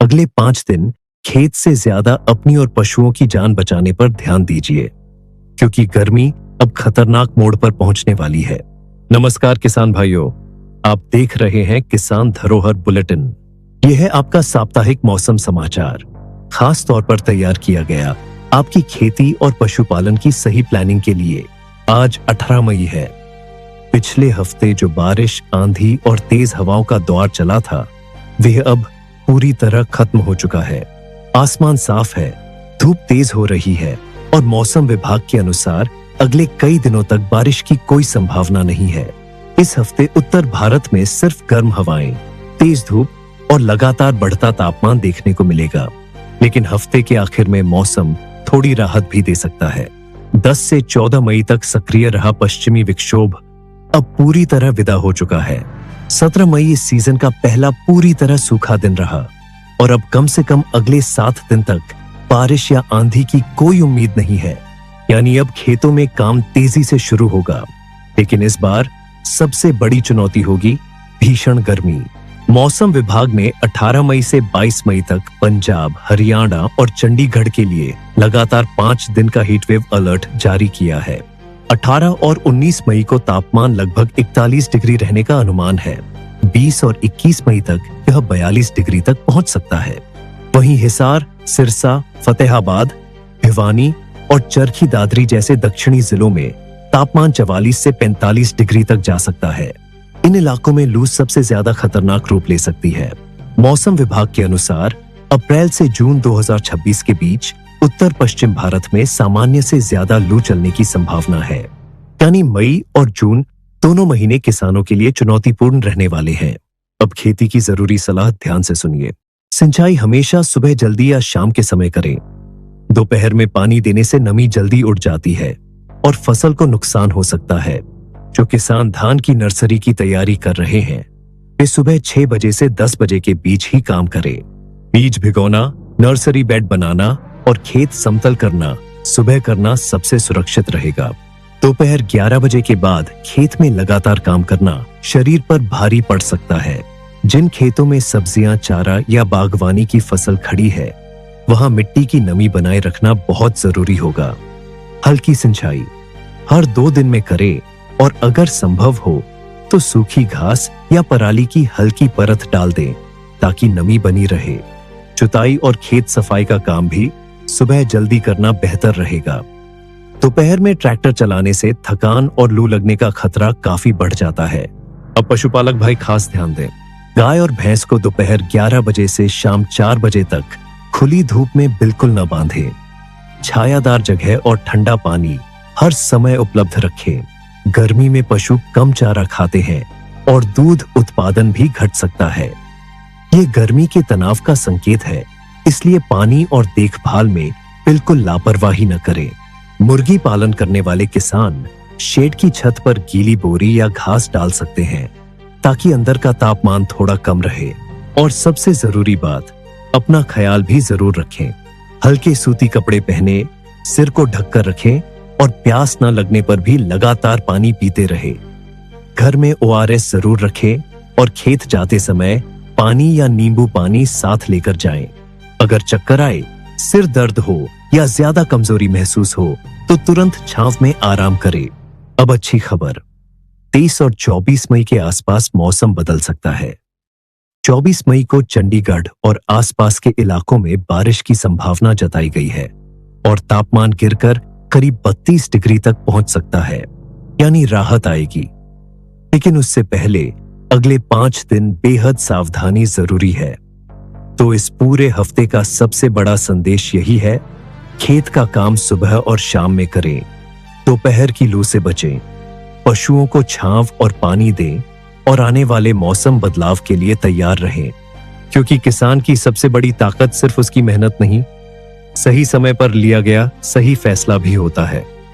अगले 5 दिन खेत से ज्यादा अपनी और पशुओं की जान बचाने पर ध्यान दीजिए, क्योंकि गर्मी अब खतरनाक मोड़ पर पहुंचने वाली है। नमस्कार किसान भाइयों, आप देख रहे हैं किसान धरोहर बुलेटिन। यह है आपका साप्ताहिक मौसम समाचार, खास तौर पर तैयार किया गया आपकी खेती और पशुपालन की सही प्लानिंग के लिए। आज 18 मई है। पिछले हफ्ते जो बारिश, आंधी और तेज हवाओं का दौर चला था, वह अब पूरी तरह खत्म हो चुका है। आसमान साफ है, धूप तेज हो रही है और मौसम विभाग के अनुसार अगले कई दिनों तक बारिश की कोई संभावना नहीं है। इस हफ्ते उत्तर भारत में सिर्फ गर्म हवाएं, तेज धूप और लगातार बढ़ता तापमान देखने को मिलेगा, लेकिन हफ्ते के आखिर में मौसम थोड़ी राहत भी दे सकता है। 10 से 14 मई तक सक्रिय रहा पश्चिमी विक्षोभ अब पूरी तरह विदा हो चुका है। 17 मई इस सीजन का पहला पूरी तरह सूखा दिन रहा और अब कम से कम अगले 7 दिन तक बारिश या आंधी की कोई उम्मीद नहीं है। यानी अब खेतों में काम तेजी से शुरू होगा, लेकिन इस बार सबसे बड़ी चुनौती होगी भीषण गर्मी। मौसम विभाग ने 18 मई से 22 मई तक पंजाब, हरियाणा और चंडीगढ़ के लिए लगातार 5 दिन का हीटवेव अलर्ट जारी किया है। 18 और 19 मई को तापमान लगभग 41 डिग्री रहने का अनुमान है। 20 और 21 मई तक यह 42 डिग्री तक पहुंच सकता है। वहीं हिसार, सिरसा, फतेहाबाद, भिवानी और चरखी दादरी जैसे दक्षिणी जिलों में तापमान 44 से 45 डिग्री तक जा सकता है। इन इलाकों में लू सबसे ज्यादा खतरनाक रूप ले सकती है। मौसम विभाग के अनुसार अप्रैल से जून 2026 के बीच उत्तर पश्चिम भारत में सामान्य से ज्यादा लू चलने की संभावना है। यानी मई और जून दोनों महीने किसानों के लिए चुनौतीपूर्ण रहने वाले हैं। अब खेती की जरूरी सलाह ध्यान से सुनिए। सिंचाई हमेशा सुबह जल्दी या शाम के समय करें। दोपहर में पानी देने से नमी जल्दी उड़ जाती है और फसल को नुकसान हो सकता है। जो किसान धान की नर्सरी की तैयारी कर रहे हैं, वे सुबह 6 बजे से 10 बजे के बीच ही काम करें। बीज भिगोना, नर्सरी बेड बनाना और खेत समतल करना सुबह करना सबसे सुरक्षित रहेगा। दोपहर 11 बजे के बाद खेत में लगातार काम करना शरीर पर भारी पड़ सकता है। जिन खेतों में सब्जियां, चारा या बागवानी की फसल खड़ी है, वहां मिट्टी की नमी बनाए रखना बहुत जरूरी होगा। हल्की सिंचाई हर 2 दिन में करें और अगर संभव हो तो सूखी घास या पराली की हल्की परत डाल दें ताकि नमी बनी रहे। जुताई और खेत सफाई का काम भी सुबह जल्दी करना बेहतर रहेगा। दोपहर में ट्रैक्टर चलाने से थकान और लू लगने का खतरा काफी बढ़ जाता है। अब पशुपालक भाई खास ध्यान दें। गाय और भैंस को दोपहर 11 बजे से शाम 4 बजे तक खुली धूप में बिल्कुल न बांधें। छायादार जगह और ठंडा पानी हर समय उपलब्ध रखें। गर्मी में पशु कम चारा खाते हैं और दूध उत्पादन भी घट सकता है। ये गर्मी के तनाव का संकेत है, इसलिए पानी और देखभाल में बिल्कुल लापरवाही न करें। मुर्गी पालन करने वाले किसान शेड की छत पर गीली बोरी या घास डाल सकते हैं ताकि अंदर का तापमान थोड़ा कम रहे। और सबसे जरूरी बात, अपना ख्याल भी जरूर रखें। हल्के सूती कपड़े पहने, सिर को ढककर रखें और प्यास न लगने पर भी लगातार पानी पीते रहे। घर में ORS जरूर रखें और खेत जाते समय पानी या नींबू पानी साथ लेकर जाएं। अगर चक्कर आए, सिर दर्द हो या ज्यादा कमजोरी महसूस हो तो तुरंत छांव में आराम करें। अब अच्छी खबर, 23 और 24 मई के आसपास मौसम बदल सकता है। 24 मई को चंडीगढ़ और आसपास के इलाकों में बारिश की संभावना जताई गई है और तापमान गिरकर करीब 32 डिग्री तक पहुंच सकता है। यानी राहत आएगी, लेकिन उससे पहले अगले 5 दिन बेहद सावधानी जरूरी है। तो इस पूरे हफ्ते का सबसे बड़ा संदेश यही है, खेत का काम सुबह और शाम में करें। दोपहर की लू से बचें, पशुओं को छांव और पानी दें और आने वाले मौसम बदलाव के लिए तैयार रहें, क्योंकि किसान की सबसे बड़ी ताकत सिर्फ उसकी मेहनत नहीं, सही समय पर लिया गया सही फैसला भी होता है।